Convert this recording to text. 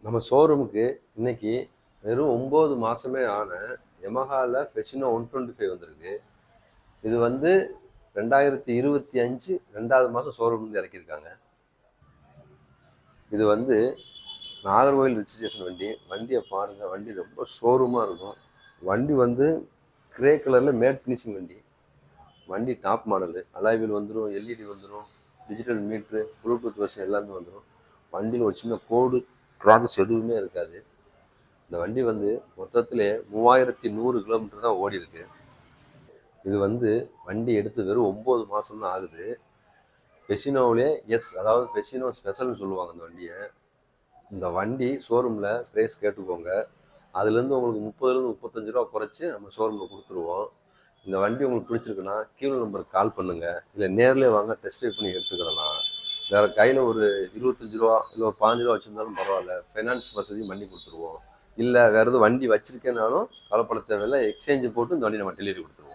நம்ம ஷோரூமுக்கு இன்னைக்கு வெறும் 9 மாசமே ஆன யமஹால ஃபெசினோ 125 வந்திருக்கு. இது வந்து 2025 2வது மாதம் ஷோரூம்லேருந்து இறக்கியிருக்காங்க. இது வந்து நாகர்கோவில் ரிஜிஸ்ட்ரேஷன் வண்டி. வண்டியை பாருங்கள், வண்டி ரொம்ப ஷோரூமாக இருக்கும். வண்டி வந்து கிரே கலரில் மேட் ஃபினிஷிங் வண்டி. வண்டி டாப் மாடலு. அலாய்வில் வந்துடும், எல்இடி வந்துடும், டிஜிட்டல் மீட்ரு, ப்ளூடூத் வெர்ஷன் எல்லாமே வந்துடும். வண்டியில் ஒரு சின்ன கோடு கிராச்சஸ் எதுவுமே இருக்காது. இந்த வண்டி வந்து மொத்தத்திலே 3100 கிலோமீட்டர் தான் ஓடி இருக்கு. இது வந்து வண்டி எடுத்து வெறும் 9 மாதம் தான் ஆகுது. ஃபெசினோவிலே அதாவது ஃபெசினோ ஸ்பெஷல்னு சொல்லுவாங்க இந்த வண்டியை. இந்த வண்டி ஷோரூமில் ப்ரைஸ் கேட்டுக்கோங்க. அதுலேருந்து உங்களுக்கு 30 35 ரூபா குறைச்சி நம்ம ஷோரூமில் கொடுத்துருவோம். இந்த வண்டி உங்களுக்கு பிடிச்சிருக்குன்னா கீழே நம்பருக்கு கால் பண்ணுங்கள், இல்லை நேரில் வாங்க டெஸ்ட் ட்ரைவ் பண்ணி எடுத்துக்கிடலாம். வேறு கையில் ஒரு 25 ரூபா இல்லை ஒரு 15 ரூபா வச்சுருந்தாலும் பரவாயில்ல, ஃபைனான்ஸ் வசதி பண்ணி கொடுத்துருவோம். இல்லை வேறு எதுவும் வண்டி வச்சுருக்கேனாலும் கவலைப்பட தேவையில்லை, எக்ஸ்சேஞ்சு போட்டு இந்த வண்டி நம்ம டெலிவரி கொடுத்துருவோம்.